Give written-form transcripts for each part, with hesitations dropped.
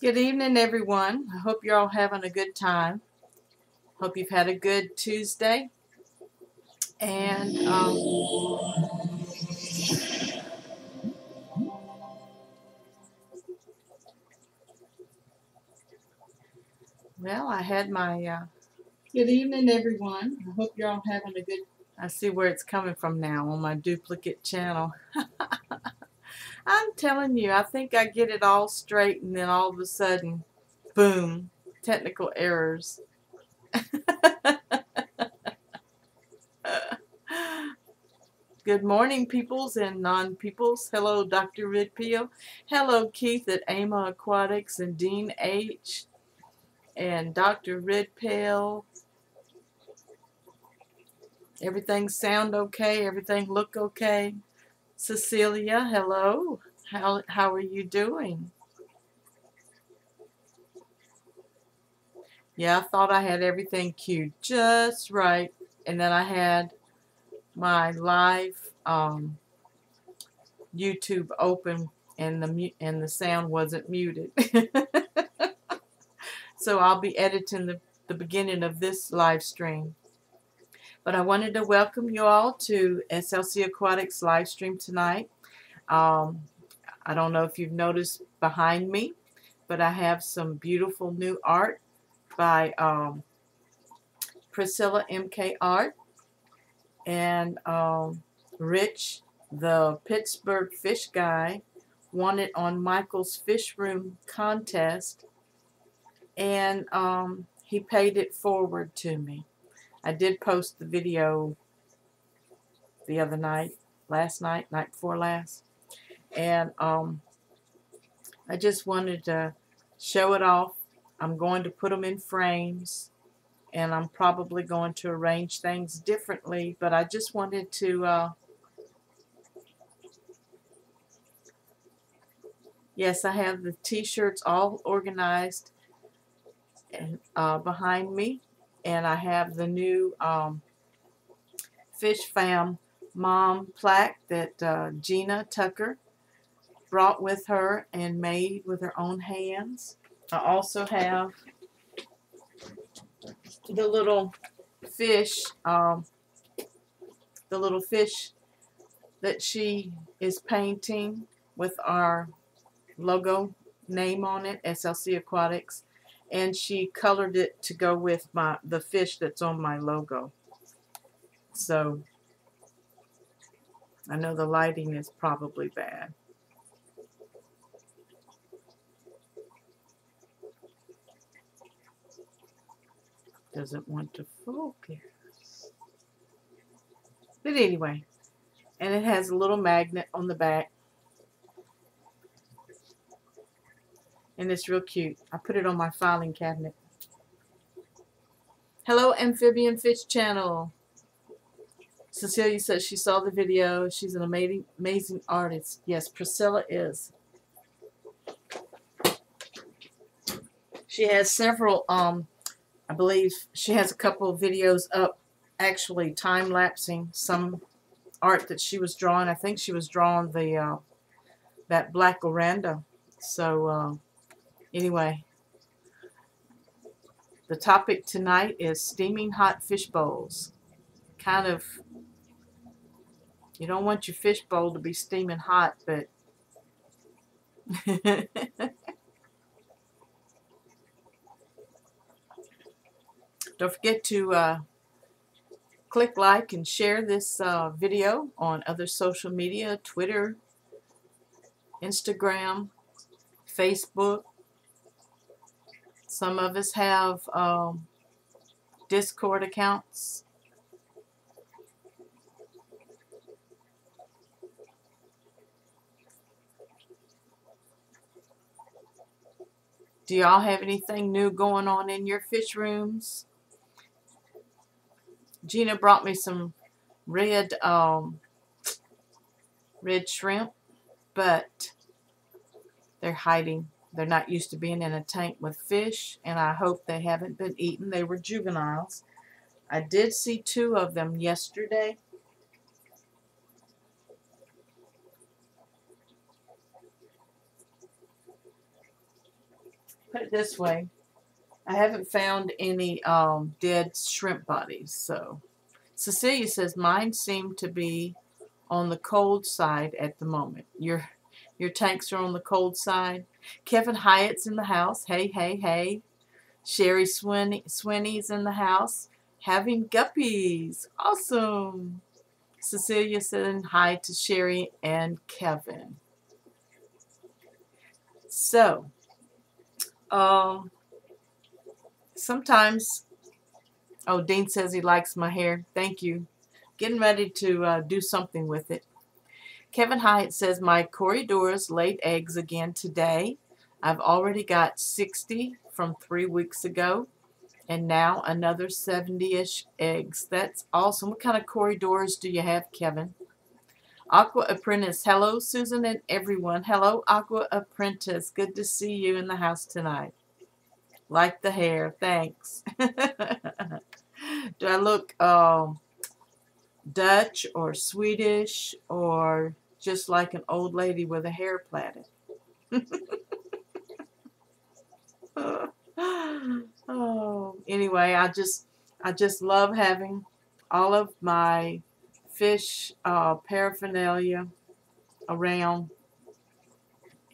Good evening, everyone. I hope you're all having a good time. Hope you've had a good Tuesday. And, well, I had my, good evening, everyone. I hope you're all having a good, I see where it's coming from now on my duplicate channel. I'm telling you, I think I get it all straight and then all of a sudden, boom, technical errors. Good morning, peoples and non-peoples. Hello, Dr. Ridpeel. Hello, Keith at MultipleAquarims and Dean H. and Dr. Ridpeel. Everything sound okay? Everything look okay? Cecilia, hello. How are you doing? Yeah, I thought I had everything queued just right. And then I had my live YouTube open and the sound wasn't muted. So I'll be editing the beginning of this live stream. But I wanted to welcome you all to SLC Aquatics live stream tonight. I don't know if you've noticed behind me, but I have some beautiful new art by Priscilla MK Art and Rich, the Pittsburgh fish guy, won it on Michael's Fish Room contest, and he paid it forward to me. I did post the video the other night, night before last, and I just wanted to show it off. I'm going to put them in frames, and I'm probably going to arrange things differently, but I just wanted to yes, I have the t-shirts all organized and behind me, and I have the new Fish Fam Mom plaque that Gina Tucker brought with her and made with her own hands. I also have the little fish, that she is painting with our logo name on it, SLC Aquatics, and she colored it to go with the fish that's on my logo. So I know the lighting is probably bad. Doesn't want to focus. But anyway, and it has a little magnet on the back. And it's real cute. I put it on my filing cabinet. Hello, Amphibian Fish Channel. Cecilia says she saw the video. She's an amazing artist. Yes, Priscilla is. She has several, I believe she has a couple of videos up actually time-lapsing some art that she was drawing. I think she was drawing the that black oranda. So anyway, the topic tonight is steaming hot fish bowls. Kind of, you don't want your fish bowl to be steaming hot, but don't forget to click like and share this video on other social media, Twitter, Instagram, Facebook. Some of us have Discord accounts. Do y'all have anything new going on in your fish rooms? Gina brought me some red shrimp, but they're hiding. They're not used to being in a tank with fish, and I hope they haven't been eaten. They were juveniles. I did see 2 of them yesterday. put it this way. I haven't found any dead shrimp bodies. So Cecilia says mine seem to be on the cold side at the moment. Your tanks are on the cold side. Kevin Hyatt's in the house. Hey, hey, hey. Sherry Swinney's in the house. Having guppies. Awesome. Cecilia said hi to Sherry and Kevin. So, sometimes, oh, Dean says he likes my hair. Thank you. Getting ready to do something with it. Kevin Hyatt says, my Corridors laid eggs again today. I've already got 60 from 3 weeks ago, and now another 70-ish eggs. That's awesome. What kind of Corridors do you have, Kevin? Aqua Apprentice. Hello, Susan and everyone. Hello, Aqua Apprentice. Good to see you in the house tonight. Like the hair. Thanks. Do I look Dutch or Swedish or just like an old lady with a hair plaited? Oh, anyway, I just love having all of my fish paraphernalia around,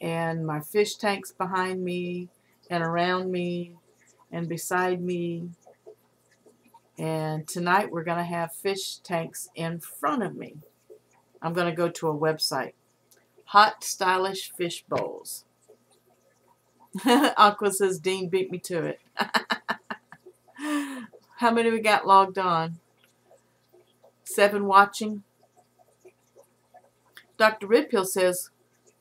and my fish tanks behind me and around me and beside me. And tonight we're going to have fish tanks in front of me. I'm going to go to a website. Hot Stylish Fish Bowls. Aqua says Dean beat me to it. How many we got logged on? 7 watching. Dr. Redpill says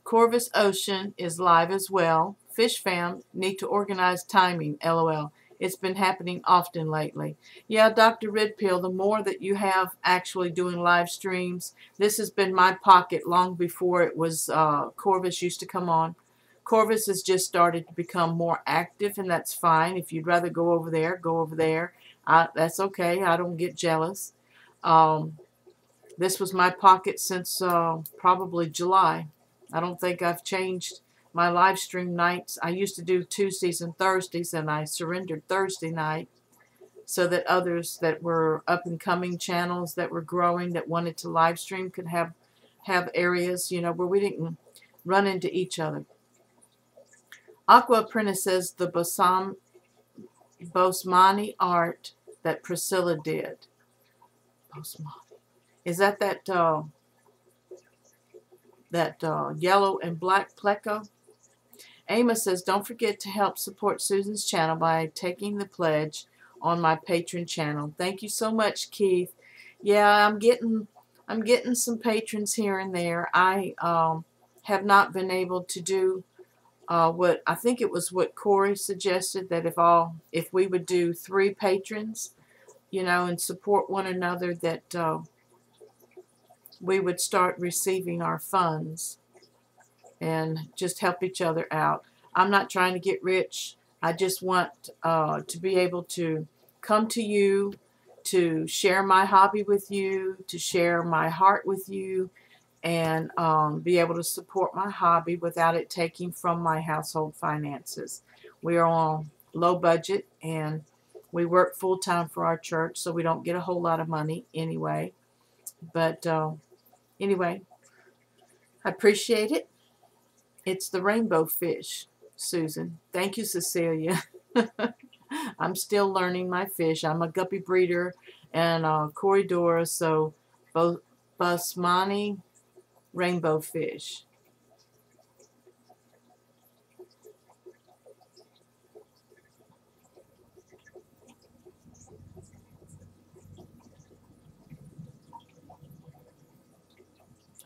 Corvus Ocean is live as well. Fish fam need to organize timing. LOL. It's been happening often lately. Yeah, Dr. Redpill, the more that you have actually doing live streams, this has been my pocket long before it was Corvus used to come on. Corvus has just started to become more active, and that's fine. If you'd rather go over there, go over there. That's okay. I don't get jealous. This was my pocket since probably July. I don't think I've changed my live stream nights. I used to do Tuesdays and Thursdays, and I surrendered Thursday night so that others that were up-and-coming channels that were growing that wanted to live stream could have areas, you know, where we didn't run into each other. Aqua Apprentice says the Bosmani art that Priscilla did. Bosmani. Is that yellow and black pleco? Amos says, don't forget to help support Susan's channel by taking the pledge on my Patreon channel. Thank you so much, Keith. Yeah, I'm getting some patrons here and there. I have not been able to do what I think it was what Corey suggested, that if we would do 3 patrons, you know, and support one another, that we would start receiving our funds and just help each other out. I'm not trying to get rich. I just want to be able to come to you, to share my hobby with you, to share my heart with you, and be able to support my hobby without it taking from my household finances. We are on low budget, and we work full-time for our church, so we don't get a whole lot of money anyway. But anyway, I appreciate it. It's the rainbow fish, Susan. Thank you, Cecilia. I'm still learning my fish. I'm a guppy breeder and Corridor, so both Basmani rainbow fish.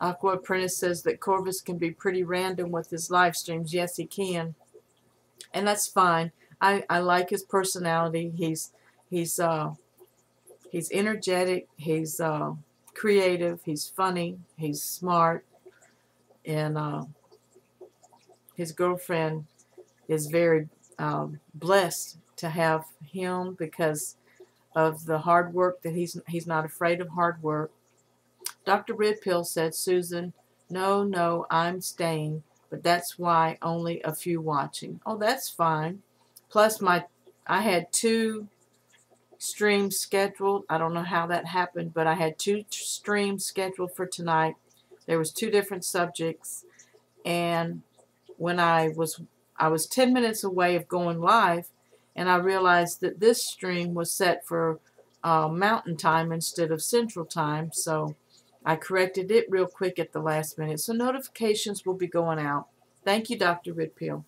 Aqua Apprentice says that Corvus can be pretty random with his live streams. Yes, he can. And that's fine. I like his personality. He's energetic. He's creative. He's funny. He's smart. And his girlfriend is very blessed to have him because of the hard work that he's not afraid of hard work. Dr. Redpill said, Susan, no, I'm staying, but that's why only a few watching. Oh, that's fine. Plus I had 2 streams scheduled. I don't know how that happened, but I had 2 streams scheduled for tonight. There was 2 different subjects, and when I was 10 minutes away of going live, and I realized that this stream was set for Mountain Time instead of Central Time, so I corrected it real quick at the last minute. So notifications will be going out. Thank you, Dr. Redpill.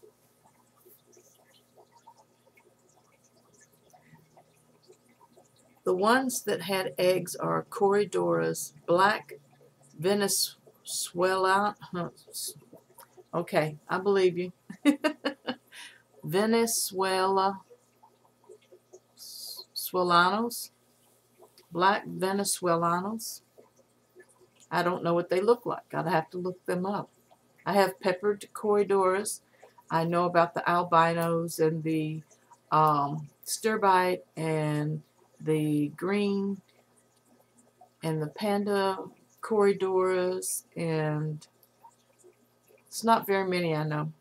The ones that had eggs are Corydoras, black Venezuela. Okay, I believe you. Venezuela Suelanos, black Venezuelanos. I don't know what they look like. I'd have to look them up. I have peppered Corydoras. I know about the albinos and the stirbite and the green and the panda Corydoras, and it's not very many I know.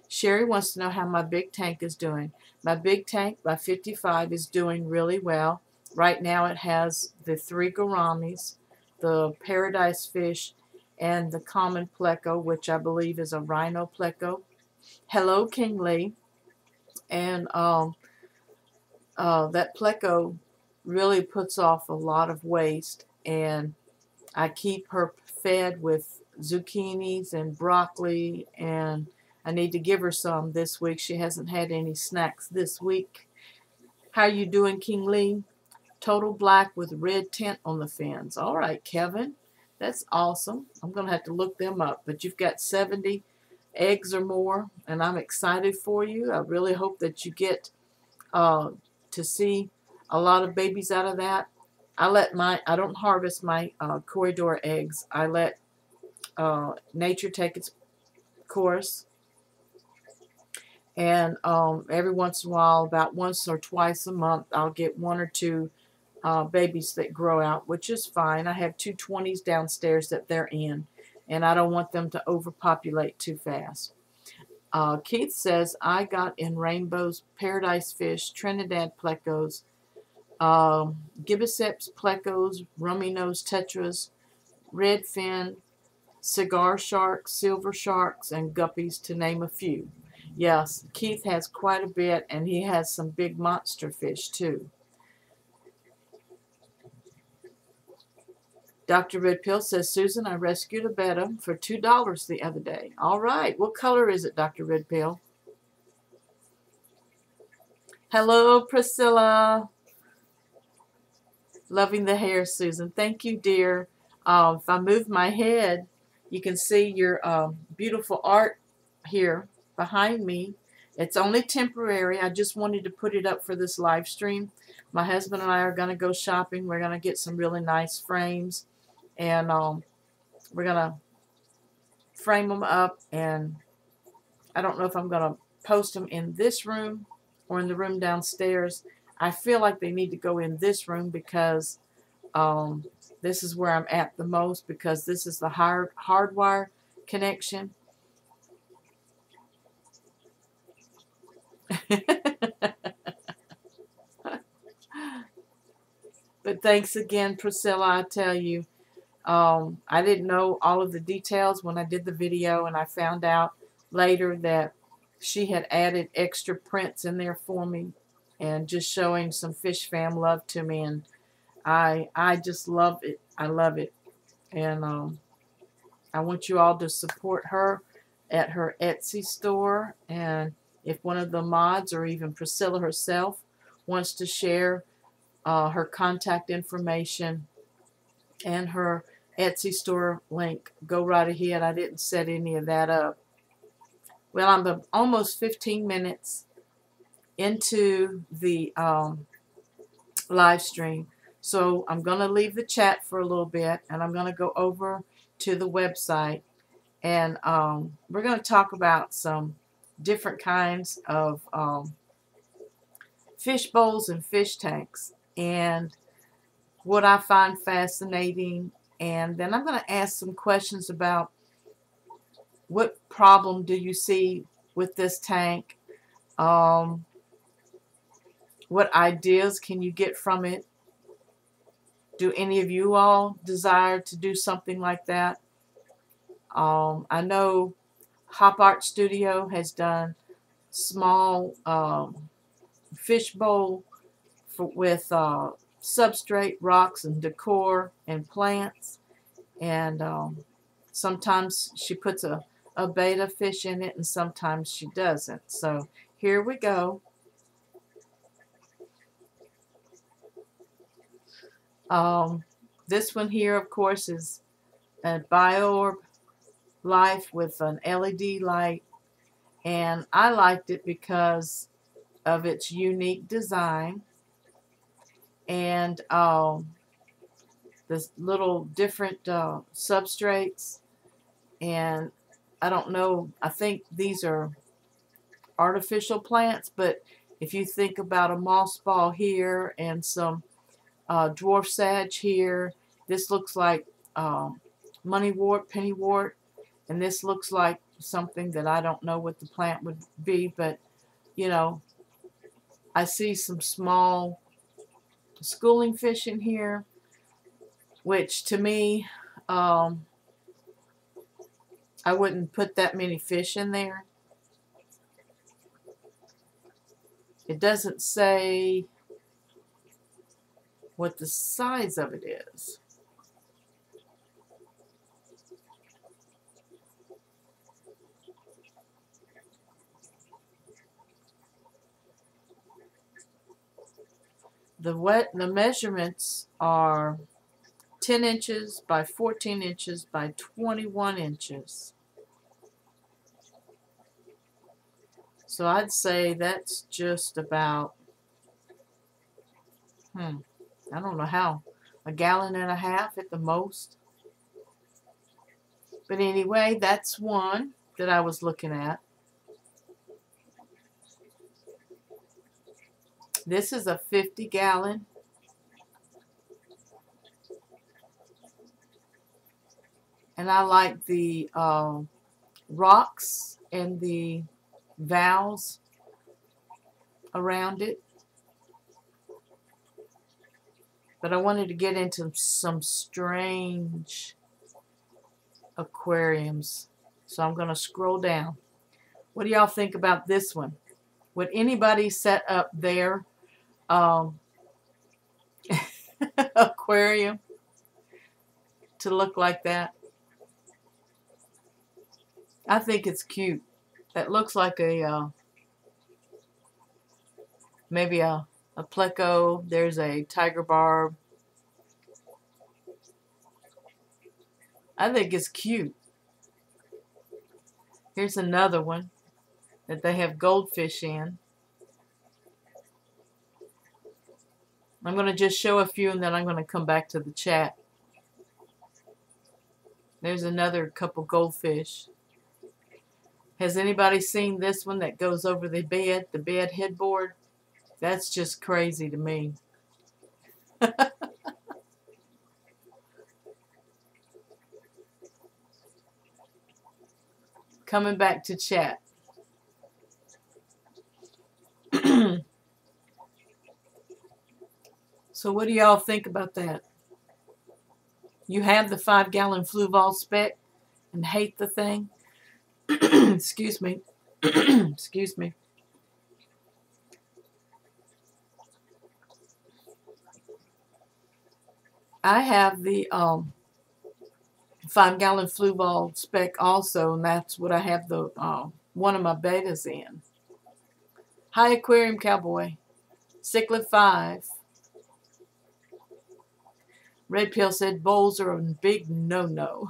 Sherry wants to know how my big tank is doing. My big tank by 55 is doing really well. Right now it has the 3 gouramis, the paradise fish, and the common pleco, which I believe is a rhino pleco. Hello, King Lee. And that pleco really puts off a lot of waste, and I keep her fed with zucchinis and broccoli, and I need to give her some this week. She hasn't had any snacks this week. How you doing, King Lee? Total black with red tint on the fins. All right, Kevin. That's awesome. I'm going to have to look them up. But you've got 70 eggs or more, and I'm excited for you. I really hope that you get to see a lot of babies out of that. I don't harvest my Corridor eggs. I let nature take its course. And every once in a while, about once or twice a month, I'll get 1 or 2 babies that grow out, which is fine. I have 2 20s downstairs that they're in, and I don't want them to overpopulate too fast. Keith says, I got in rainbows, paradise fish, Trinidad plecos, Gibiceps plecos, rummy nose tetras, redfin, cigar sharks, silver sharks, and guppies, to name a few. Yes, Keith has quite a bit, and he has some big monster fish too. Dr. Red Pill says, Susan, I rescued a betta for $2 the other day. All right. What color is it, Dr. Red Pill? Hello, Priscilla. Loving the hair, Susan. Thank you, dear. If I move my head, you can see your beautiful art here behind me. It's only temporary. I just wanted to put it up for this live stream. My husband and I are going to go shopping. We're going to get some really nice frames, and we're going to frame them up, and I don't know if I'm going to post them in this room or in the room downstairs. I feel like they need to go in this room because this is where I'm at the most, because this is the hardwire connection. But thanks again, Priscilla. I tell you, I didn't know all of the details when I did the video, and I found out later that she had added extra prints in there for me and just showing some fish fam love to me, and I just love it. I love it. And I want you all to support her at her Etsy store, and if one of the mods or even Priscilla herself wants to share her contact information and her Etsy store link, go right ahead. I didn't set any of that up. Well, I'm almost 15 minutes into the live stream, so I'm going to leave the chat for a little bit, and I'm going to go over to the website, and we're going to talk about some different kinds of fish bowls and fish tanks, and what I find fascinating. And then I'm going to ask some questions about what problem do you see with this tank? What ideas can you get from it? Do any of you all desire to do something like that? I know Hop Art Studio has done small fish bowl with substrate, rocks, and decor and plants. And sometimes she puts a betta fish in it, and sometimes she doesn't. So here we go. This one here, of course, is a BioOrb Life with an LED light, and I liked it because of its unique design and the little different substrates. And I don't know, I think these are artificial plants, but if you think about a moss ball here and some dwarf sage here, this looks like moneywort, pennywort, and this looks like something that I don't know what the plant would be, but you know, I see some small schooling fish in here, which to me, I wouldn't put that many fish in there. It doesn't say what the size of it is. The measurements are 10 inches by 14 inches by 21 inches. So I'd say that's just about, I don't know how, 1.5 gallons at the most. But anyway, that's one that I was looking at. This is a 50-gallon. And I like the rocks and the valves around it. But I wanted to get into some strange aquariums. So I'm going to scroll down. What do y'all think about this one? Would anybody set up their aquarium to look like that? I think it's cute. That looks like a maybe a pleco. There's a tiger barb. I think it's cute. Here's another one that they have goldfish in. I'm going to just show a few and then I'm going to come back to the chat. There's another couple goldfish. Has anybody seen this one that goes over the bed headboard? That's just crazy to me. Coming back to chat. So what do y'all think about that? You have the 5-gallon Fluval spec and hate the thing? Excuse me. Excuse me. I have the 5-gallon Fluval spec also, and that's what I have the one of my bettas in. Hi, Aquarium Cowboy. Cichlid 5. Red Pill said bowls are a big no-no.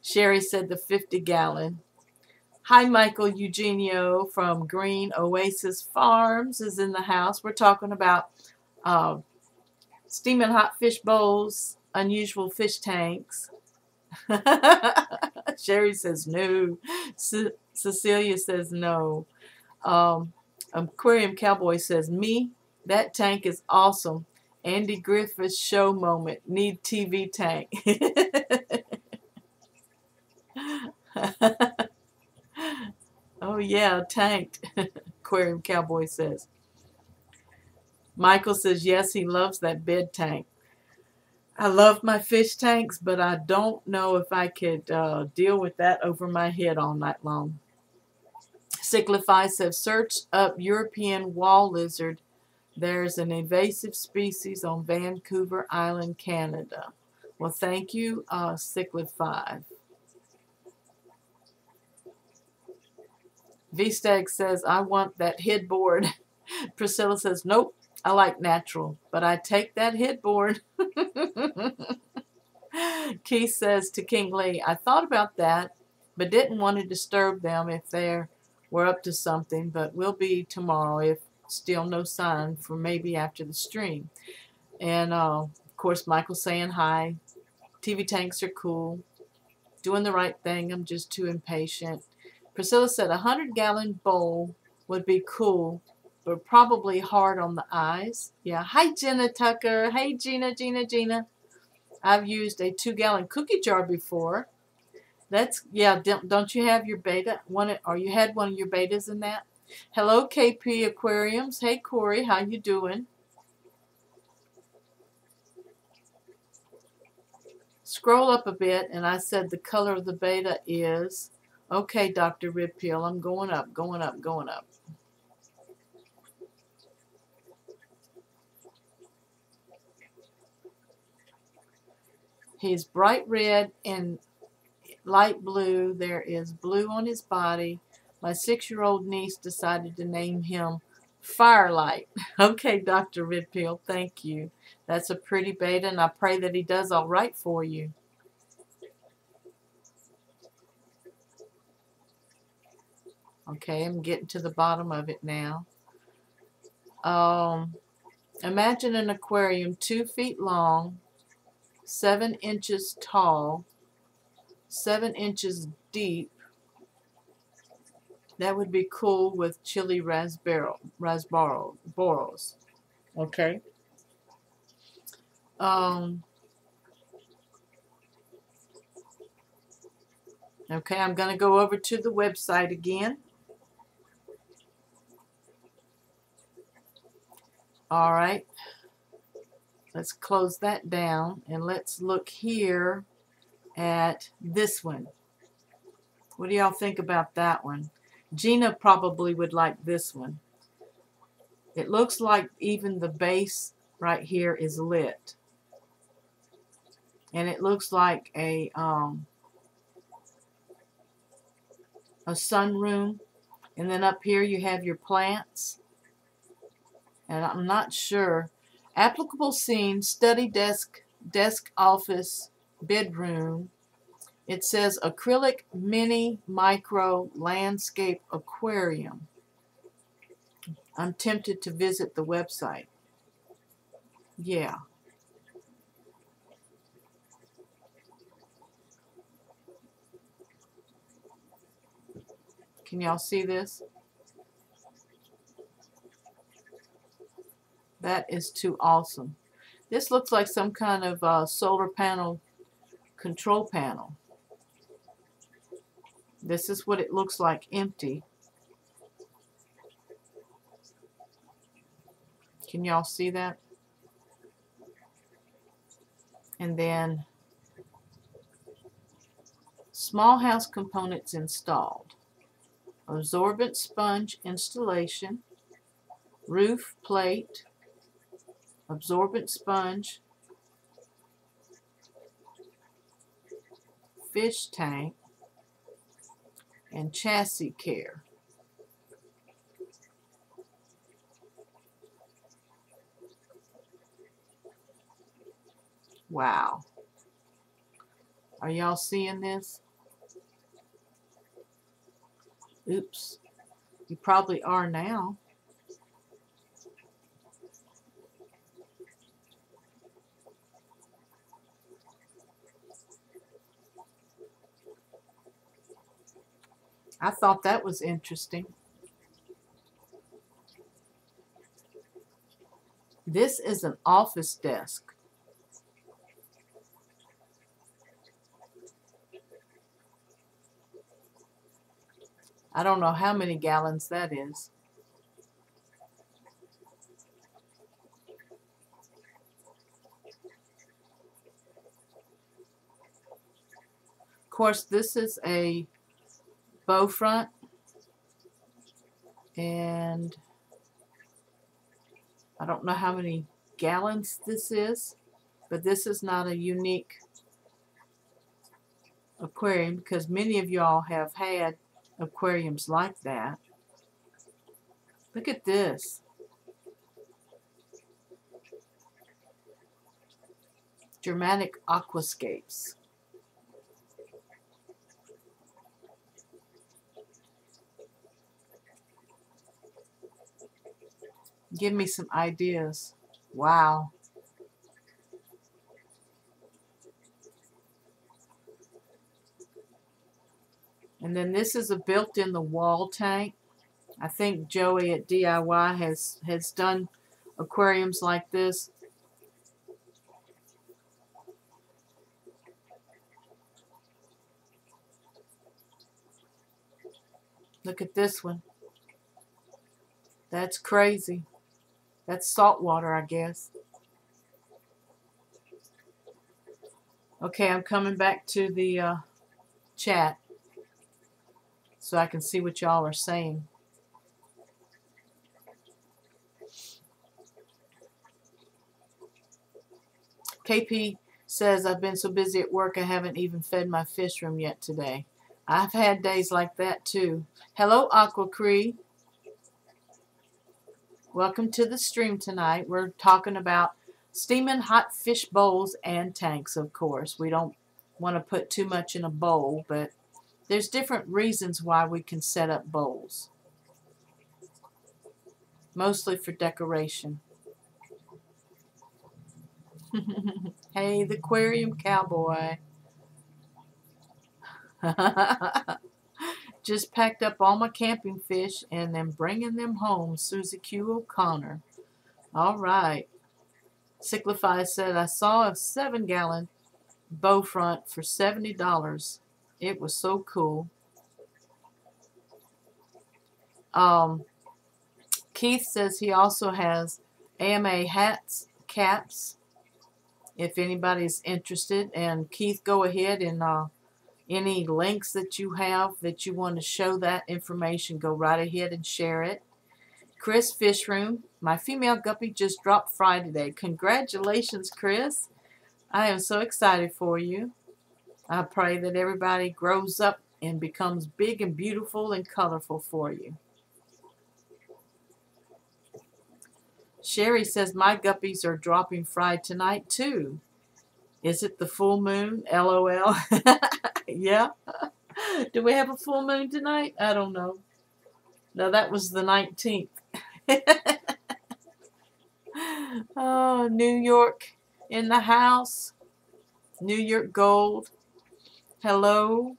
Sherry said the 50-gallon. Hi, Michael Eugenio from Green Oasis Farms is in the house. We're talking about steaming hot fish bowls, unusual fish tanks. Sherry says no. Cecilia says no. Aquarium Cowboy says, me, that tank is awesome. Andy Griffith's show moment. Need TV tank. yeah, tanked, Aquarium Cowboy says. Michael says, yes, he loves that bed tank. I love my fish tanks, but I don't know if I could deal with that over my head all night long. Cyclify says, search up European wall lizard. There's an invasive species on Vancouver Island, Canada. Well, thank you, Cyclify. V-Stag says, I want that headboard. Priscilla says, nope, I like natural, but I take that headboard. Keith says to King Lee, I thought about that, but didn't want to disturb them if they were up to something, but will be tomorrow if still no sign for maybe after the stream. And, of course, Michael saying hi. TV tanks are cool. Doing the right thing. I'm just too impatient. Priscilla said a 100-gallon bowl would be cool, but probably hard on the eyes. Yeah. Hi, Jenna Tucker. Hey, Gina. I've used a 2-gallon cookie jar before. That's, yeah, don't you have your beta? Or you had one of your betas in that? Hello, KP Aquariums. Hey, Corey. How you doing? Scroll up a bit, and I said the color of the beta is... Okay, Dr. Ribpeel, I'm going up. He's bright red and light blue. There is blue on his body. My 6-year-old niece decided to name him Firelight. Okay, Dr. Ribpeel, thank you. That's a pretty beta, and I pray that he does all right for you. Okay, I'm getting to the bottom of it now. Imagine an aquarium 2 feet long, 7 inches tall, 7 inches deep. That would be cool with chili raspberries. Okay. Okay, I'm going to go over to the website again. All right. Let's close that down, and let's look here at this one. What do y'all think about that one? Gina probably would like this one. It looks like even the base right here is lit. And it looks like a sunroom. And then up here you have your plants. And I'm not sure. Applicable scene, study desk, office, bedroom. It says acrylic mini micro landscape aquarium. I'm tempted to visit the website. Yeah. Can y'all see this? That is too awesome. This looks like some kind of solar panel control panel. This is what it looks like empty. Can y'all see that? And then small house components installed. Absorbent sponge installation. Roof plate. Absorbent sponge. Fish tank. And chassis care. Wow. Are y'all seeing this? Oops. You probably are now. I thought that was interesting. This is an office desk. I don't know how many gallons that is. Of course, this is a bow front, and I don't know how many gallons this is, but this is not a unique aquarium because many of y'all have had aquariums like that. Look at this. Dramatic aquascapes. Give me some ideas. Wow. And then this is a built-in-the-wall tank. I think Joey at DIY has done aquariums like this. Look at this one. That's crazy. That's salt water, I guess. Okay, I'm coming back to the chat so I can see what y'all are saying. KP says, I've been so busy at work I haven't even fed my fish room yet today. I've had days like that too. Hello, Aqua Cree. Welcome to the stream tonight. We're talking about steaming hot fish bowls and tanks, of course. We don't want to put too much in a bowl, but there's different reasons why we can set up bowls. Mostly for decoration. Hey, the aquarium cowboy. Just packed up all my camping fish and then bringing them home. Susie Q. O'Connor. All right. Cyclify said, I saw a 7-gallon bow front for $70. It was so cool. Keith says he also has AMA hats, caps, if anybody's interested. And Keith, go ahead and any links that you have that you want to show that information, go right ahead and share it. Chris Fish Room, my female guppy just dropped fry today. Congratulations, Chris. I am so excited for you. I pray that everybody grows up and becomes big and beautiful and colorful for you. Sherry says, my guppies are dropping fry tonight too. Is it the full moon? LOL. Yeah. Do we have a full moon tonight? I don't know. No, that was the 19th. Oh, New York in the house. New York Gold. Hello.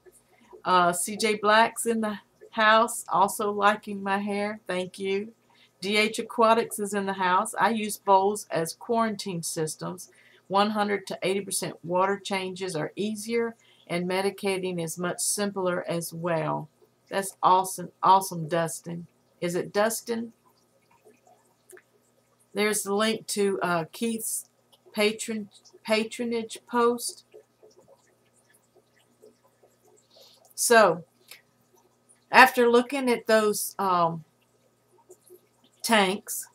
CJ Black's in the house, also liking my hair. Thank you. DH Aquatics is in the house. I use bowls as quarantine systems. 100 to 80% water changes are easier, and medicating is much simpler as well. That's awesome. Awesome, Dustin. Is it Dustin? There's the link to Keith's patronage post. So, after looking at those tanks,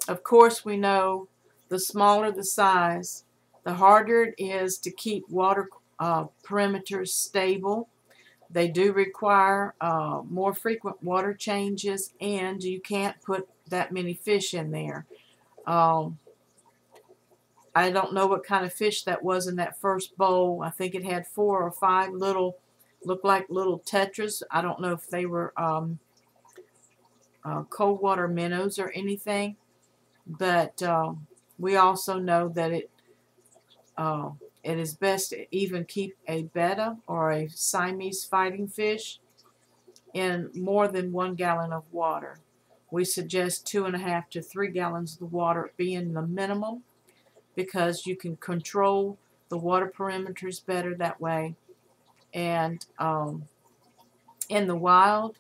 of course we know the smaller the size, the harder it is to keep water perimeters stable. They do require more frequent water changes, and you can't put that many fish in there. I don't know what kind of fish that was in that first bowl. I think it had 4 or 5 little, looked like little tetras. I don't know if they were cold water minnows or anything, but we also know that it is best to even keep a betta or a Siamese fighting fish in more than 1 gallon of water. We suggest 2.5 to 3 gallons of water being the minimum, because you can control the water perimeters better that way, And in the wild,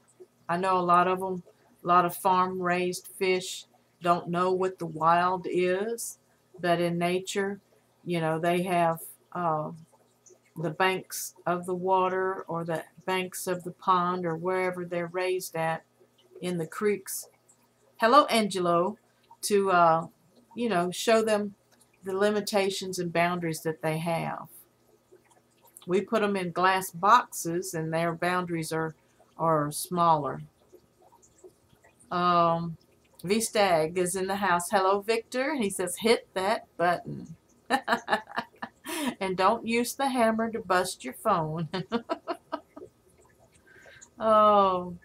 I know a lot of them, a lot of farm-raised fish don't know what the wild is, but in nature, you know, they have the banks of the water or the banks of the pond or wherever they're raised at in the creeks. Hello, Angelo, to, you know, show them the limitations and boundaries that they have. We put them in glass boxes and their boundaries are smaller. V-Stag is in the house. Hello, Victor. He says, hit that button. And don't use the hammer to bust your phone. Oh.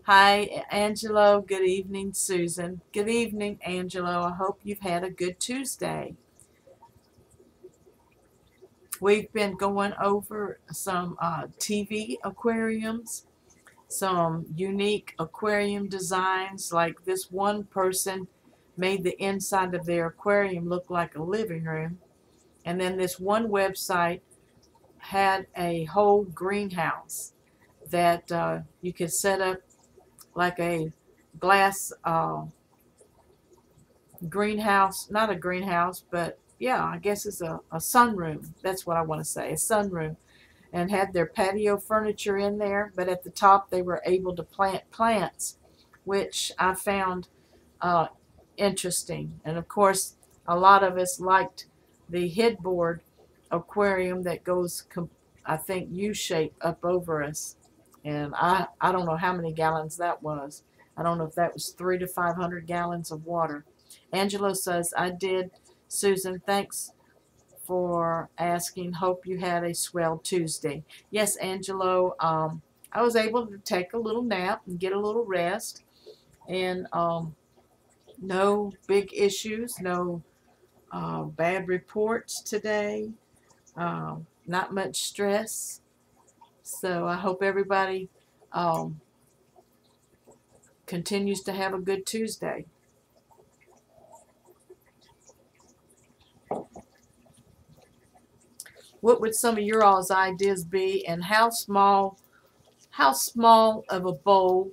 Hi, Angelo. Good evening, Susan. Good evening, Angelo. I hope you've had a good Tuesday. We've been going over some TV aquariums, some unique aquarium designs. Like this one person made the inside of their aquarium look like a living room. And then this one website had a whole greenhouse that you could set up like a glass greenhouse, not a greenhouse, but yeah, I guess it's a sunroom. That's what I want to say, a sunroom. And had their patio furniture in there, but at the top they were able to plant plants, which I found interesting. And of course, a lot of us liked the headboard aquarium that goes, I think, U-shape up over us. And I don't know how many gallons that was. I don't know if that was 300 to 500 gallons of water. Angelo says, I did, Susan. Thanks for asking. Hope you had a swell Tuesday. Yes, Angelo, I was able to take a little nap and get a little rest. And no big issues, no bad reports today, not much stress. So I hope everybody continues to have a good Tuesday. What would some of your all's ideas be, and how small of a bowl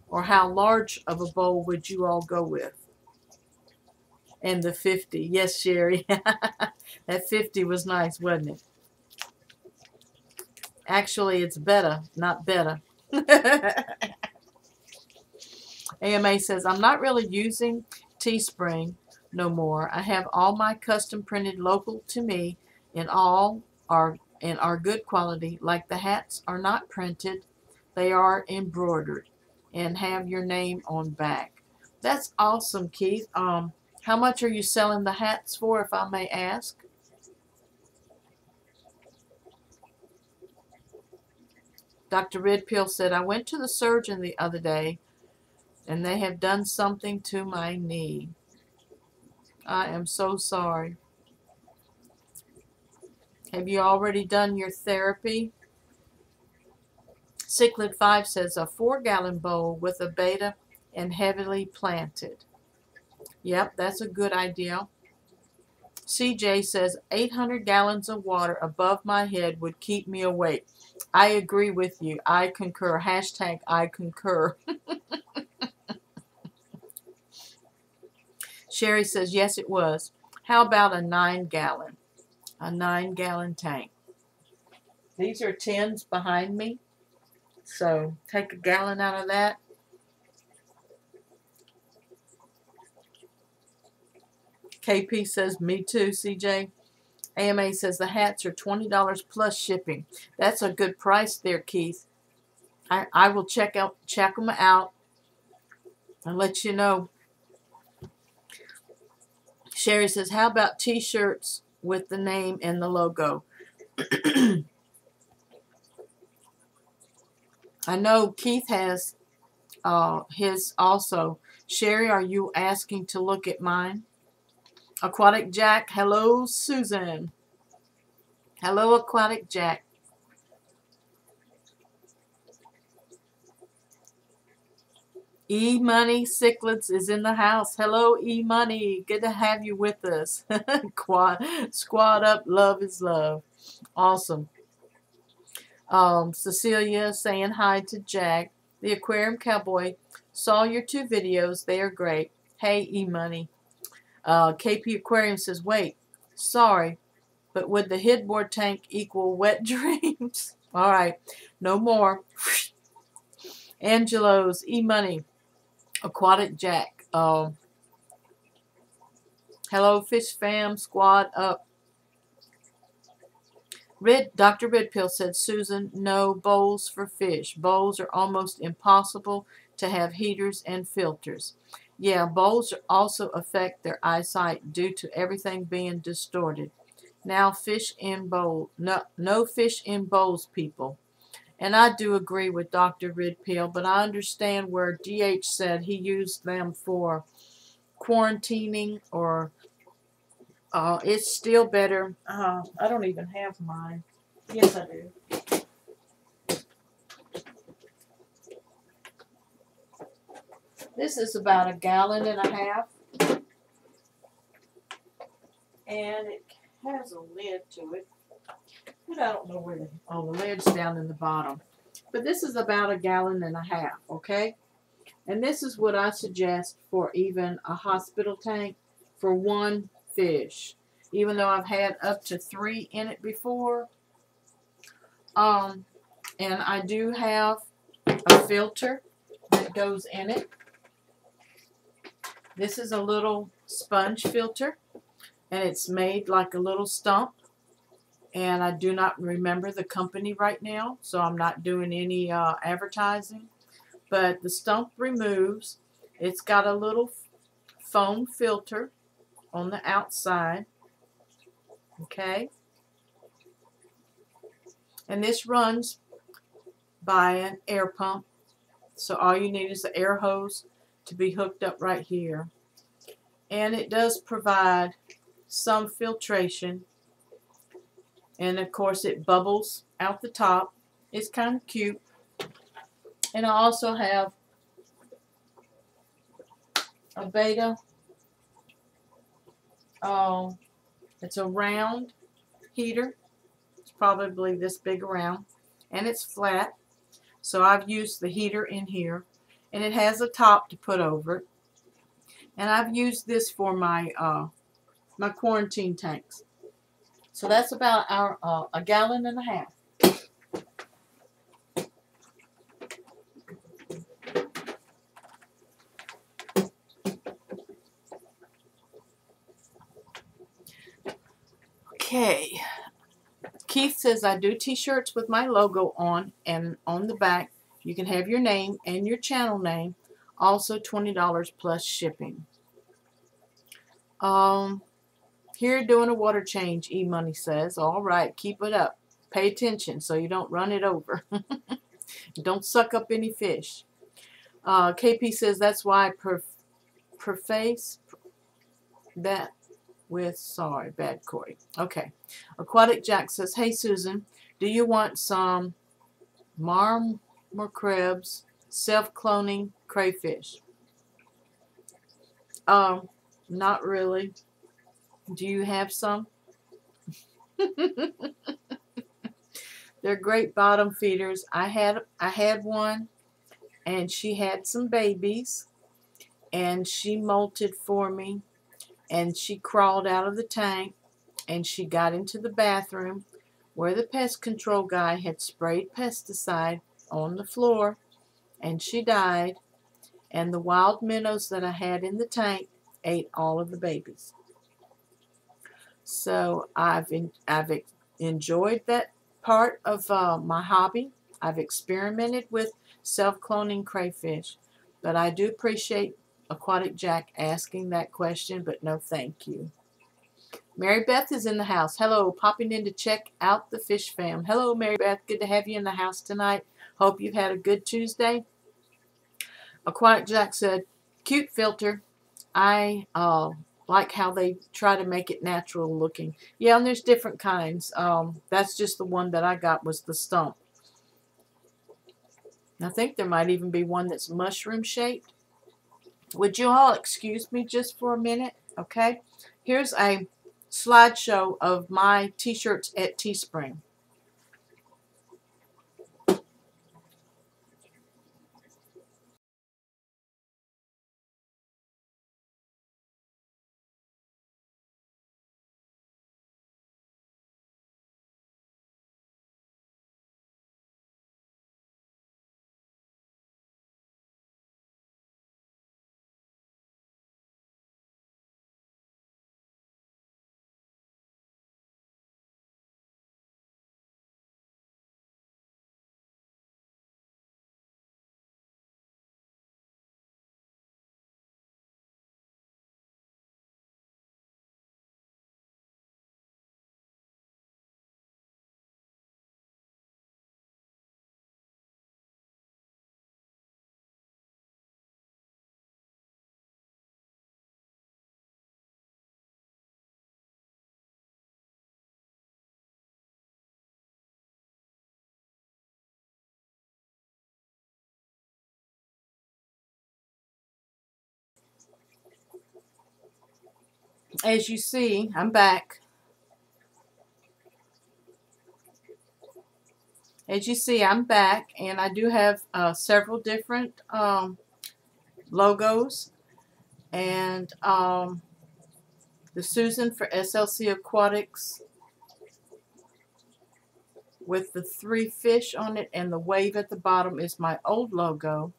or how large of a bowl would you all go with? And the 50. Yes, Sherry. That 50 was nice, wasn't it? Actually, it's better, not better. AMA says, I'm not really using Teespring no more. I have all my custom printed local to me and all are good quality. Like the hats are not printed. They are embroidered and have your name on back. That's awesome, Keith. How much are you selling the hats for, if I may ask? Dr. Redpill said, I went to the surgeon the other day and they have done something to my knee. I am so sorry. Have you already done your therapy? Cichlid 5 says, a 4-gallon bowl with a betta and heavily planted. Yep, that's a good idea. CJ says, 800 gallons of water above my head would keep me awake. I agree with you. I concur. Hashtag I concur. Sherry says, yes, it was. How about a 9-gallon? A 9-gallon tank. These are tins behind me. So take a gallon out of that. KP says, me too, CJ. AMA says the hats are $20 plus shipping. That's a good price there, Keith. I will check them out and let you know. Sherry says, how about t-shirts with the name and the logo? I know Keith has his also. Sherry, are you asking to look at mine? Aquatic Jack, hello, Susan. Hello, Aquatic Jack. E-Money Cichlids is in the house. Hello, E-Money. Good to have you with us. Squad up, love is love. Awesome. Cecilia saying hi to Jack. The Aquarium Cowboy saw your 2 videos. They are great. Hey, E-Money. KP Aquarium says, wait, sorry, but would the headboard tank equal wet dreams? All right, no more. Angelo's, E-Money, Aquatic Jack. Hello, Fish Fam, squad up. Dr. Redpill said, Susan, no bowls for fish. Bowls are almost impossible to have heaters and filters. Yeah, bowls also affect their eyesight due to everything being distorted. Now fish in bowl. No fish in bowls, people. And I do agree with Dr. Redpill, but I understand where DH said he used them for quarantining, or it's still better. I don't even have mine. Yes, I do. This is about 1.5 gallons. And it has a lid to it. But I don't know where the lid's down in the bottom. But this is about 1.5 gallons, okay? And this is what I suggest for even a hospital tank for 1 fish. Even though I've had up to 3 in it before. And I do have a filter that goes in it. This is a little sponge filter, and it's made like a little stump. And I do not remember the company right now, so I'm not doing any advertising. But the stump removes. It's got a little foam filter on the outside. Okay. And this runs by an air pump. So all you need is the air hose to be hooked up right here. And it does provide some filtration. And of course it bubbles out the top. It's kind of cute. And I also have a beta. It's a round heater. It's probably this big around. And it's flat. So I've used the heater in here. And it has a top to put over it. And I've used this for my my quarantine tanks. So that's about our 1.5 gallons. Okay. Keith says, I do t-shirts with my logo on, and on the back you can have your name and your channel name. Also $20 plus shipping. Here doing a water change, E-Money says. All right, keep it up. Pay attention so you don't run it over. Don't suck up any fish. KP says, that's why I preface that with, sorry, bad Corey. Okay. Aquatic Jack says, hey Susan, do you want some marmor crabs, self-cloning crayfish? Not really. Do you have some? They're great bottom feeders. I had one, and she had some babies, and she molted for me, and she crawled out of the tank, and she got into the bathroom where the pest control guy had sprayed pesticide on the floor, and she died, and the wild minnows that I had in the tank ate all of the babies. So I've enjoyed that part of my hobby. I've experimented with self-cloning crayfish, but I do appreciate Aquatic Jack asking that question, but no thank you. Mary Beth is in the house. Hello, popping in to check out the fish fam. Hello, Mary Beth. Good to have you in the house tonight. Hope you've had a good Tuesday. Aquatic Jack said, cute filter. I like how they try to make it natural looking. Yeah, and there's different kinds. That's just the one that I got was the stump. I think there might even be one that's mushroom shaped. Would you all excuse me just for a minute? Okay. Here's a slideshow of my t-shirts at Teespring. as you see, I'm back. As you see, I'm back, and I do have several different logos, and the Susan for SLC Aquatics with the 3 fish on it, and the wave at the bottom is my old logo,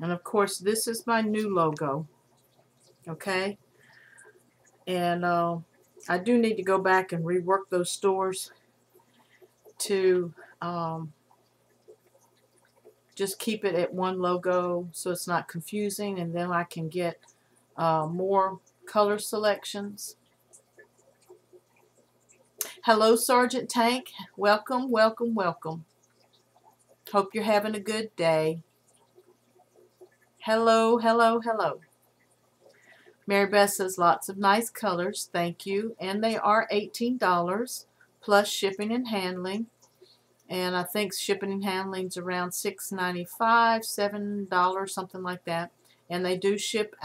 and of course this is my new logo. Okay, and I do need to go back and rework those stores to just keep it at one logo so it's not confusing, and then I can get more color selections. Hello, Sergeant Tank. Welcome, welcome, welcome. Hope you're having a good day. Hello, hello, hello. Mary Beth says lots of nice colors. Thank you. And they are $18 plus shipping and handling. And I think shipping and handling is around $6.95, $7, something like that. And they do ship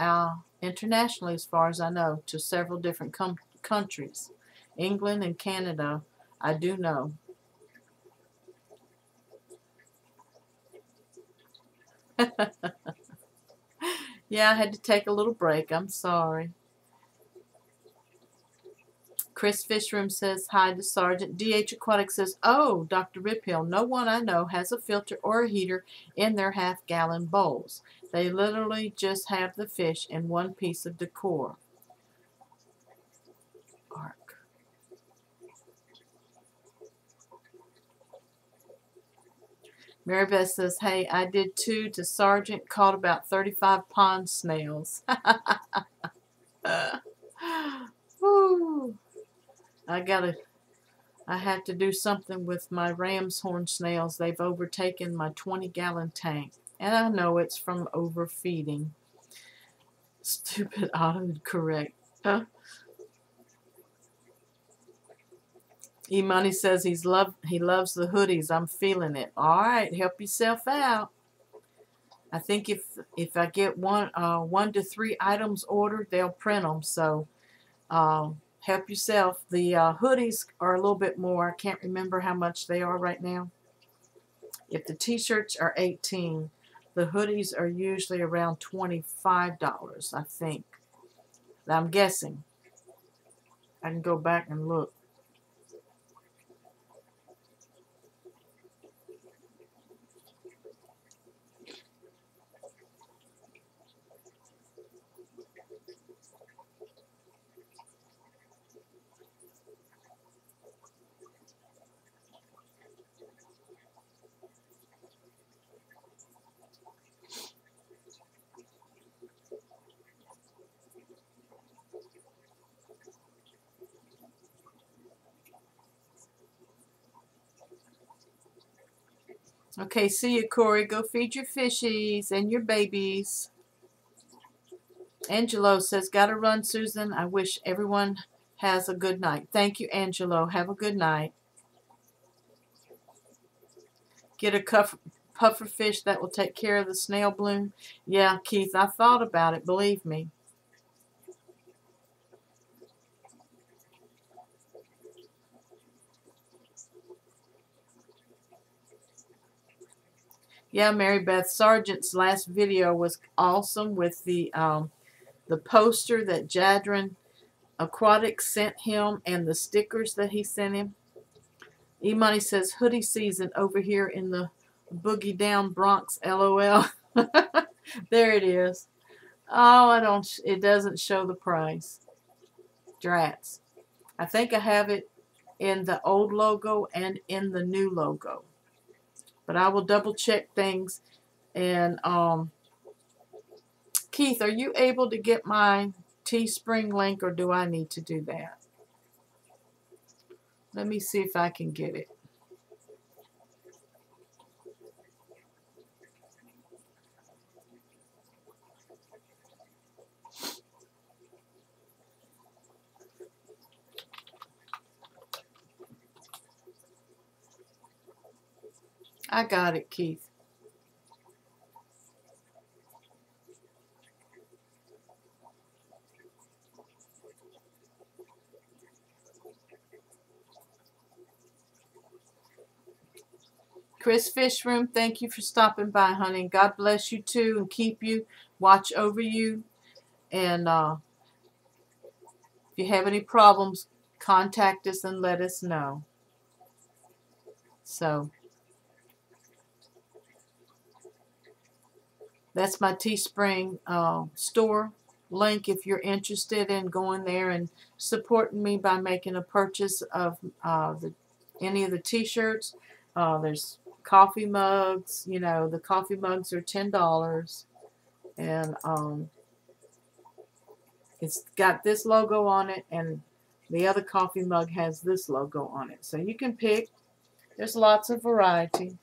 internationally, as far as I know, to several different countries. England and Canada, I do know. Yeah, I had to take a little break. I'm sorry. Chris Fishroom says hi to Sergeant. DH Aquatics says, oh, Dr. Riphill, no one I know has a filter or a heater in their half-gallon bowls. They literally just have the fish and one piece of decor. Arc. Mary Beth says, hey, I did too to Sergeant, caught about 35 pond snails. Woo. I have to do something with my ram's horn snails. They've overtaken my 20-gallon tank. And I know it's from overfeeding. Stupid autocorrect. E-Money says he loves the hoodies. I'm feeling it. All right, help yourself out. I think if I get 1 to 3 items ordered, they'll print them. So help yourself. The hoodies are a little bit more. I can't remember how much they are right now. If the t-shirts are $18, the hoodies are usually around $25, I think. I'm guessing. I can go back and look. Okay, see you, Corey. Go feed your fishies and your babies. Angelo says, gotta run, Susan. I wish everyone has a good night. Thank you, Angelo. Have a good night. Get a puffer fish that will take care of the snail bloom. Yeah, Keith, I thought about it, believe me. Yeah, Mary Beth, Sargent's last video was awesome with the poster that Jadron Aquatics sent him and the stickers that he sent him. E-Money says, hoodie season over here in the Boogie Down Bronx, LOL. There it is. Oh, it doesn't show the price. Drats. I think I have it in the old logo and in the new logo. But I will double check things. And Keith, are you able to get my Teespring link, or do I need to do that? Let me see if I can get it. I got it, Keith. Chris Fishroom, thank you for stopping by, honey. God bless you too and keep you, watch over you. And if you have any problems, contact us and let us know. So that's my Teespring store link if you're interested in going there and supporting me by making a purchase of any of the t-shirts. There's coffee mugs. You know, the coffee mugs are $10, and it's got this logo on it, and the other coffee mug has this logo on it. So you can pick. There's lots of variety.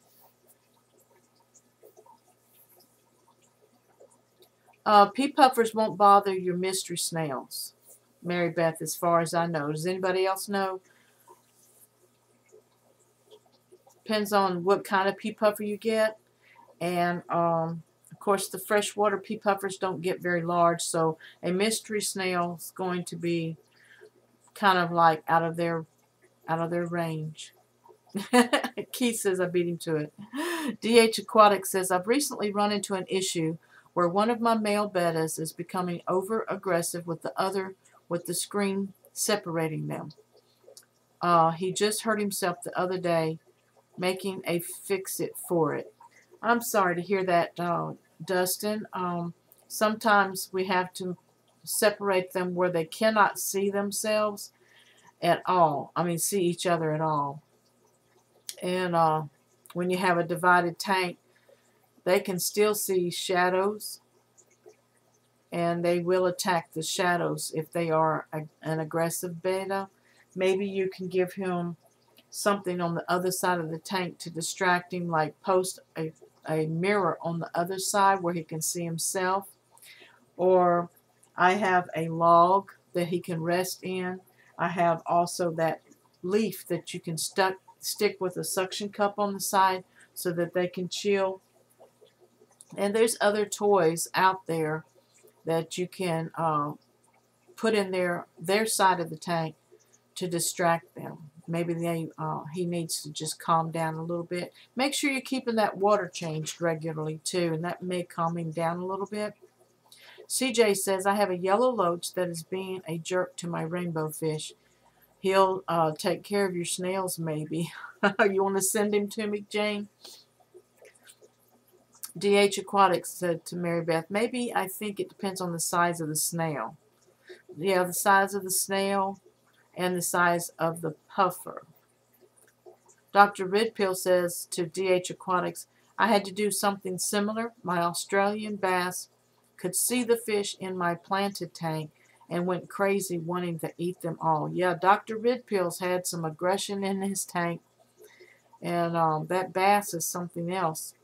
Pea puffers won't bother your mystery snails, Mary Beth, as far as I know. Does anybody else know? Depends on what kind of pea puffer you get. And, of course, the freshwater pea puffers don't get very large, so a mystery snail is going to be kind of like out of their range. Keith says I beat him to it. DH Aquatics says, I've recently run into an issue where one of my male bettas is becoming over aggressive with the other, with the screen separating them. He just hurt himself the other day making a fix-it for it. I'm sorry to hear that, Dustin. Sometimes we have to separate them where they cannot see themselves at all. I mean, see each other at all. And when you have a divided tank, they can still see shadows, and they will attack the shadows if they are an aggressive beta. Maybe you can give him something on the other side of the tank to distract him, like post a mirror on the other side where he can see himself. Or I have a log that he can rest in. I have also that leaf that you can stick with a suction cup on the side so that they can chill. And there's other toys out there that you can put in their side of the tank to distract them. Maybe he needs to just calm down a little bit. Make sure you're keeping that water changed regularly too, and that may calm him down a little bit. CJ says, I have a yellow loach that is being a jerk to my rainbow fish. He'll take care of your snails maybe. You want to send him to me, Jane? DH Aquatics said to Mary Beth, maybe I think it depends on the size of the snail. Yeah, the size of the snail and the size of the puffer. Dr. Redpill says to DH Aquatics, I had to do something similar. My Australian bass could see the fish in my planted tank and went crazy wanting to eat them all. Yeah, Dr. Redpill's had some aggression in his tank, and that bass is something else.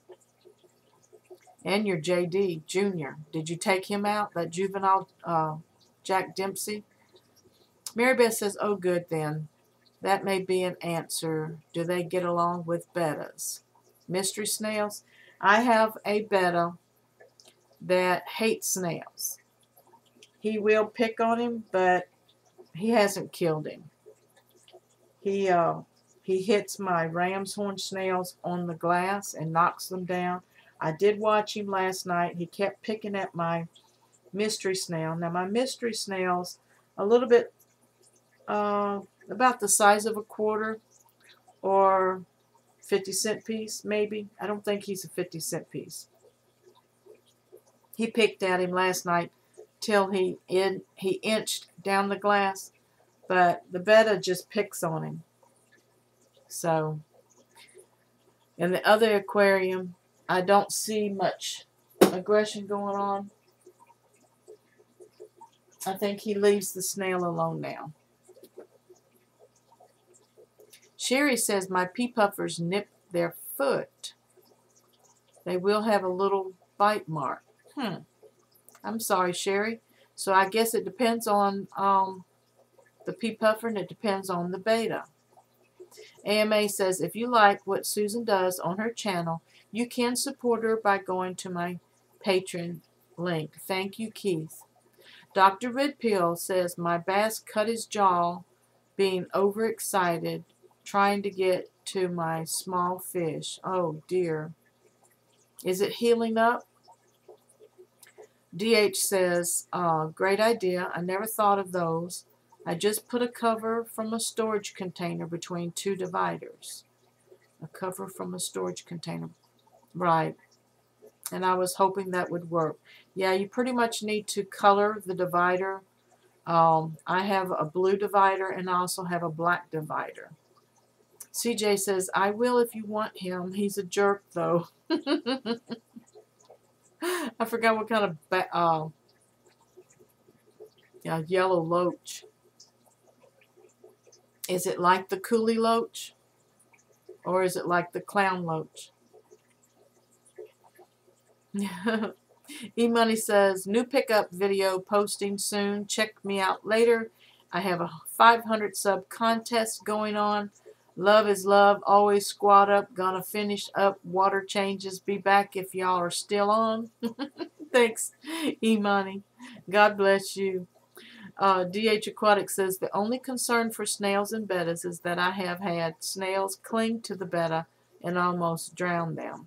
And your JD Jr. Did you take him out, that juvenile Jack Dempsey? Mary Beth says, oh, good then. That may be an answer. Do they get along with bettas? Mystery snails? I have a betta that hates snails. He will pick on him, but he hasn't killed him. He hits my ram's horn snails on the glass and knocks them down. I did watch him last night. He kept picking at my mystery snail. Now, my mystery snail's a little bit about the size of a quarter or 50-cent piece, maybe. I don't think he's a 50-cent piece. He picked at him last night till he inched down the glass, but the betta just picks on him. So, in the other aquarium, I don't see much aggression going on. I think he leaves the snail alone now. Sherry says, my pea puffers nip their foot. They will have a little bite mark. I'm sorry, Sherry. So I guess it depends on the pea puffer, and it depends on the beta. AMA says, if you like what Susan does on her channel, you can support her by going to my Patreon link. Thank you, Keith. Dr. Redpill says, my bass cut his jaw being overexcited, trying to get to my small fish. Oh dear. Is it healing up? DH says, great idea. I never thought of those. I just put a cover from a storage container between two dividers. A cover from a storage container. Right. And I was hoping that would work. Yeah, you pretty much need to color the divider. I have a blue divider and I also have a black divider. CJ says, I will if you want him. He's a jerk, though. I forgot what kind of yellow loach. Is it like the coolie loach? Or is it like the clown loach? E-Money says, new pickup video posting soon. Check me out later. I have a 500 sub contest going on. Love is love. Always squat up. Gonna finish up water changes. Be back if y'all are still on. Thanks, E-Money. God bless you. DH Aquatics says, the only concern for snails and bettas is that I have had snails cling to the betta and almost drown them.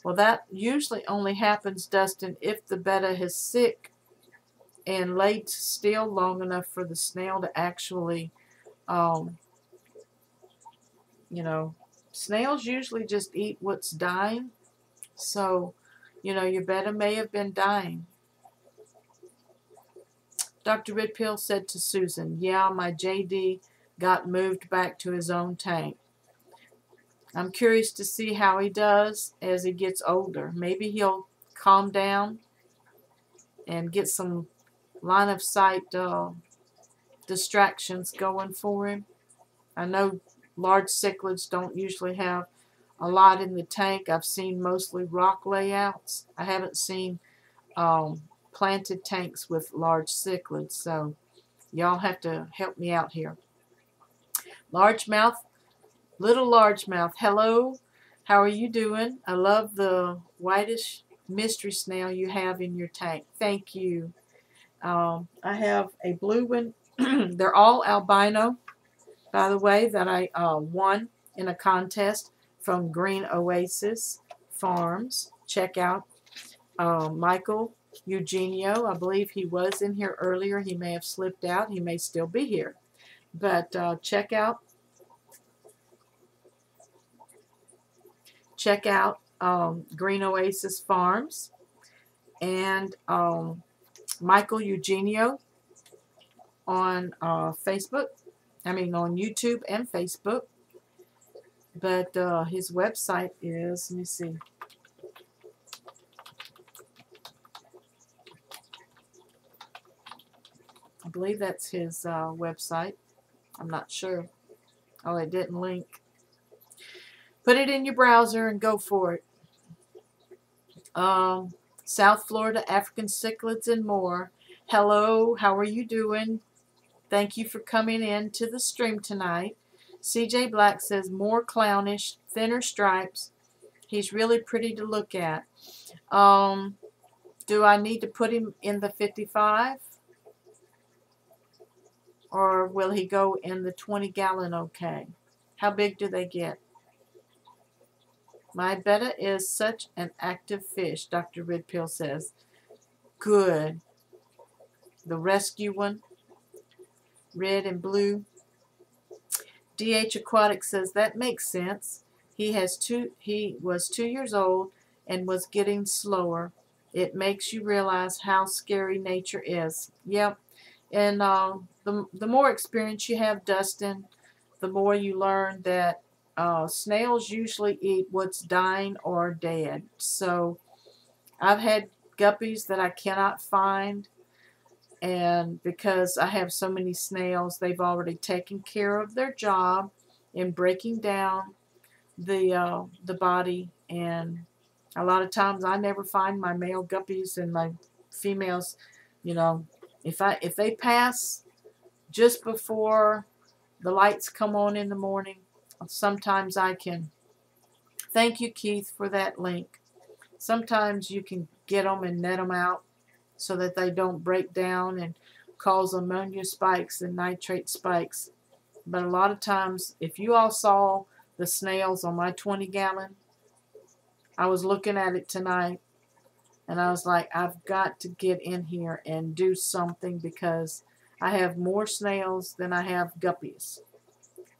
Well, that usually only happens, Dustin, if the betta is sick and laid still long enough for the snail to actually, you know, snails usually just eat what's dying. So, you know, your betta may have been dying. Dr. Redpill said to Susan, yeah, my JD got moved back to his own tank. I'm curious to see how he does as he gets older. Maybe he'll calm down and get some line of sight distractions going for him. I know large cichlids don't usually have a lot in the tank. I've seen mostly rock layouts. I haven't seen planted tanks with large cichlids, so y'all have to help me out here. Largemouth, little largemouth, hello, how are you doing? I love the whitish mystery snail you have in your tank. Thank you. I have a blue one. They're all albino, by the way, that I won in a contest from Green Oasis Farms. Check out Michael Eugenio. I believe he was in here earlier. He may have slipped out. He may still be here. But check out Green Oasis Farms and Michael Eugenio on Facebook. I mean on YouTube and Facebook. But his website is, let me see. I believe that's his website. I'm not sure. Oh, it didn't link. Put it in your browser and go for it. South Florida, African cichlids and more. Hello, how are you doing? Thank you for coming in to the stream tonight. CJ Black says, more clownish, thinner stripes. He's really pretty to look at. Do I need to put him in the 55? Or will he go in the 20-gallon okay? How big do they get? My betta is such an active fish, Dr. Redpill says. Good. The rescue one, red and blue. DH Aquatics says that makes sense. He was 2 years old and was getting slower. It makes you realize how scary nature is. Yep. And the more experience you have, Dustin, the more you learn that snails usually eat what's dying or dead. So I've had guppies that I cannot find, and because I have so many snails, they've already taken care of their job in breaking down the body, and a lot of times I never find my male guppies, and my females, you know, if they pass just before the lights come on in the morning, sometimes I can. Thank you, Keith, for that link. Sometimes you can get them and net them out so that they don't break down and cause ammonia spikes and nitrate spikes. But a lot of times, if you all saw the snails on my 20-gallon. I was looking at it tonight, and I was like, I've got to get in here and do something because I have more snails than I have guppies.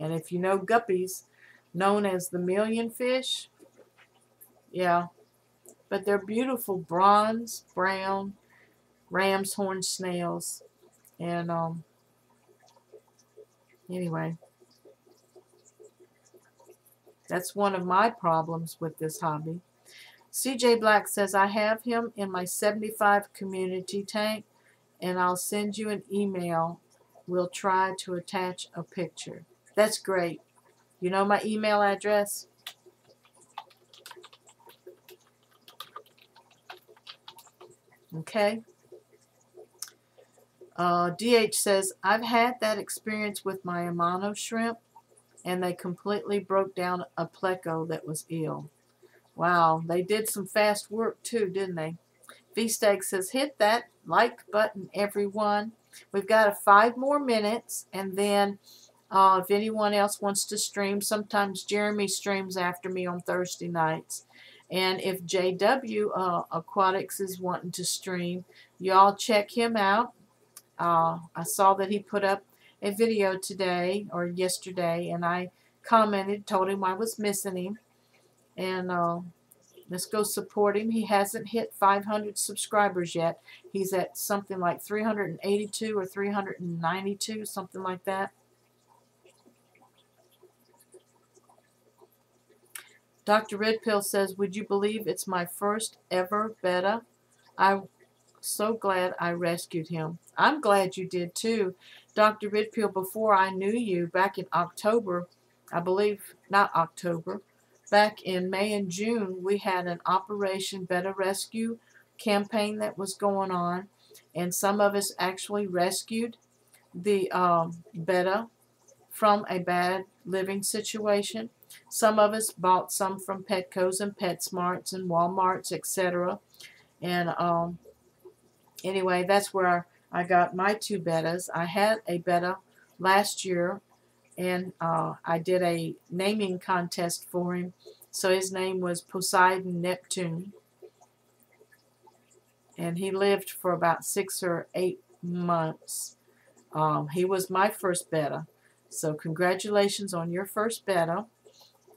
And if you know guppies, known as the million fish, yeah, but they're beautiful bronze, brown, ram's horn snails. And anyway, that's one of my problems with this hobby. CJ Black says, I have him in my 75 community tank, and I'll send you an email. We'll try to attach a picture. That's great. You know my email address? Okay. DH says, I've had that experience with my Amano shrimp, and they completely broke down a pleco that was ill. Wow, they did some fast work too, didn't they? V-Stag says, hit that like button, everyone. We've got 5 more minutes, and then if anyone else wants to stream, sometimes Jeremy streams after me on Thursday nights. And if JW Aquatics is wanting to stream, y'all check him out. I saw that he put up a video today or yesterday, and I commented, told him I was missing him. And let's go support him. He hasn't hit 500 subscribers yet. He's at something like 382 or 392, something like that. Dr. Red Pill says, would you believe it's my first ever betta? I'm so glad I rescued him. I'm glad you did too. Dr. Red Pill, before I knew you, back in October, I believe, not October, back in May and June, we had an Operation Betta Rescue campaign that was going on, and some of us actually rescued the betta from a bad living situation. Some of us bought some from Petco's and PetSmarts and Walmarts, etc. And anyway, that's where I got my 2 bettas. I had a betta last year, and I did a naming contest for him. So his name was Poseidon Neptune. And he lived for about 6 or 8 months. He was my first betta. So congratulations on your first betta.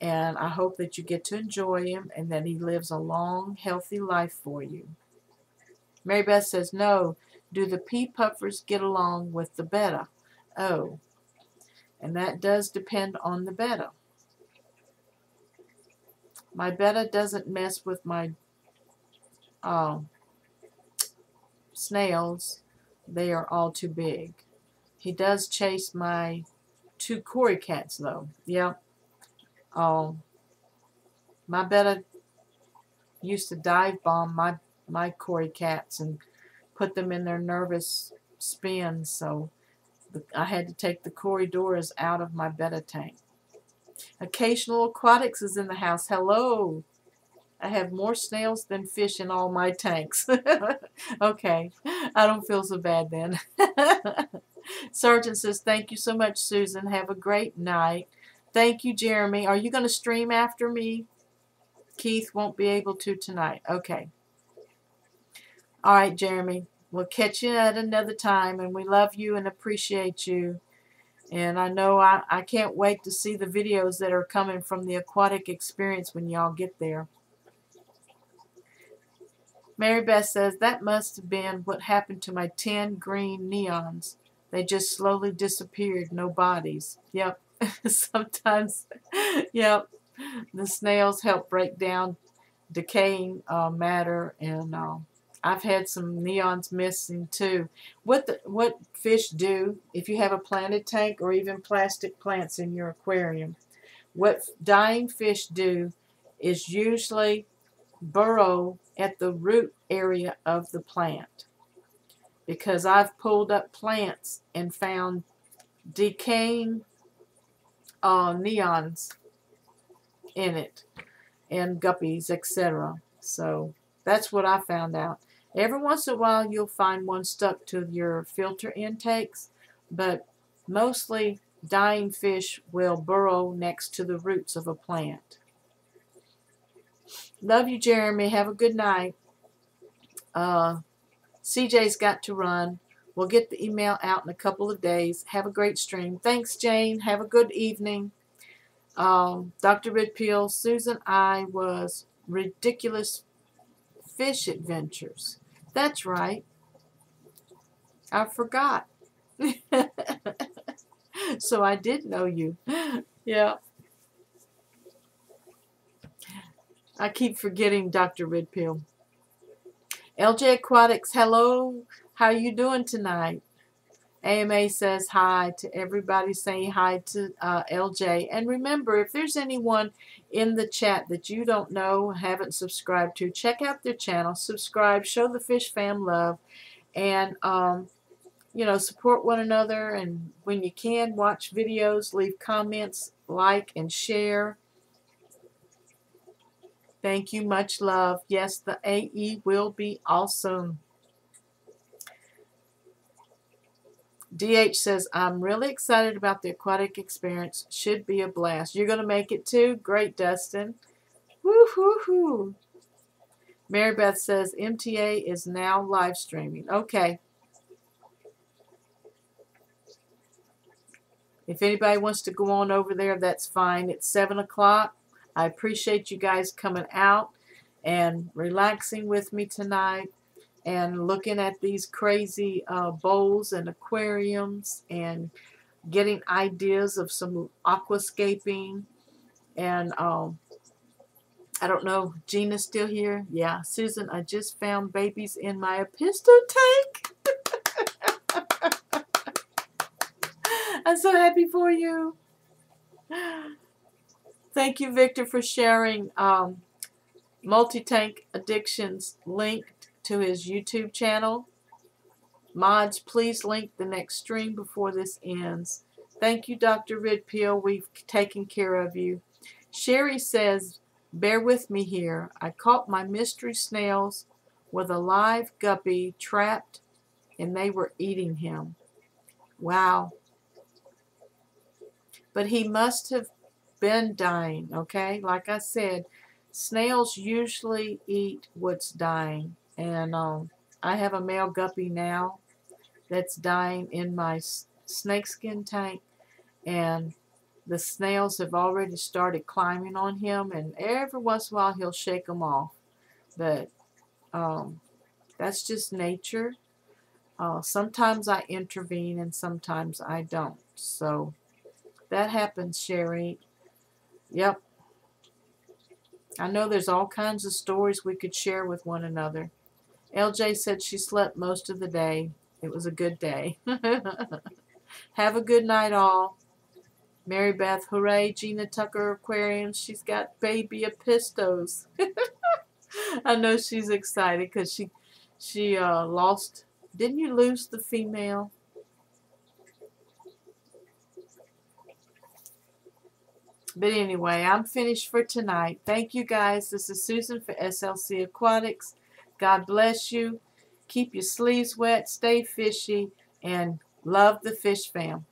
And I hope that you get to enjoy him and that he lives a long, healthy life for you. Mary Beth says, no, do the pea puffers get along with the betta? Oh, and that does depend on the betta. My betta doesn't mess with my snails. They are all too big. He does chase my 2 Cory cats, though. Yeah. My betta used to dive bomb my Cory cats and put them in their nervous spins, so I had to take the corridors out of my betta tank. Occasional Aquatics is in the house. Hello. I have more snails than fish in all my tanks. Okay. I don't feel so bad then. Sergeant says, thank you so much, Susan. Have a great night. Thank you, Jeremy. Are you going to stream after me? Keith won't be able to tonight. Okay. All right, Jeremy. We'll catch you at another time, and we love you and appreciate you. And I know I can't wait to see the videos that are coming from the aquatic experience when y'all get there. Mary Beth says, that must have been what happened to my 10 green neons. They just slowly disappeared, no bodies. Yep. Sometimes, yep. The snails help break down decaying matter, and I've had some neons missing too. What fish do, if you have a planted tank or even plastic plants in your aquarium, what dying fish do is usually burrow at the root area of the plant. Because I've pulled up plants and found decaying neons in it, and guppies, etc. So that's what I found out. Every once in a while you'll find one stuck to your filter intakes, but mostly dying fish will burrow next to the roots of a plant. Love you, Jeremy. Have a good night. CJ's got to run. We'll get the email out in a couple of days. Have a great stream. Thanks, Jane. Have a good evening. Dr. Redpeel, Susan, I was ridiculous fish adventures. That's right. I forgot. So I did know you. Yeah. I keep forgetting Dr. Redpeel. LJ Aquatics, hello. How you doing tonight? AMA says hi to everybody, saying hi to LJ. And remember, if there's anyone in the chat that you don't know, haven't subscribed to, check out their channel, subscribe, show the Fish Fam love, and you know, support one another. And when you can, watch videos, leave comments, like, and share. Thank you. Much love. Yes, the AE will be awesome. DH says, I'm really excited about the aquatic experience. Should be a blast. You're going to make it too? Great, Dustin. Woo-hoo-hoo. Mary Beth says, MTA is now live streaming. Okay. If anybody wants to go on over there, that's fine. It's 7 o'clock. I appreciate you guys coming out and relaxing with me tonight and looking at these crazy bowls and aquariums and getting ideas of some aquascaping. And I don't know, Gina's still here? Yeah. Susan, I just found babies in my Episto tank. I'm so happy for you. Thank you, Victor, for sharing Multi-Tank Addictions linked to his YouTube channel. Mods, please link the next stream before this ends. Thank you, Dr. Redpeel. We've taken care of you. Sherry says, bear with me here. I caught my mystery snails with a live guppy trapped, and they were eating him. Wow. But he must have been dying, okay? Like I said, snails usually eat what's dying. And I have a male guppy now that's dying in my snakeskin tank. And the snails have already started climbing on him. And every once in a while, he'll shake them off. But that's just nature. Sometimes I intervene and sometimes I don't. So that happens, Sherry. Yep. I know there's all kinds of stories we could share with one another. LJ said she slept most of the day. It was a good day. Have a good night, all. Mary Beth, hooray. Gina Tucker Aquarium. She's got baby Epistos. I know she's excited because she lost. Didn't you lose the female? But anyway, I'm finished for tonight. Thank you, guys. This is Susan for SLC Aquatics. God bless you. Keep your sleeves wet, stay fishy, and love the fish fam.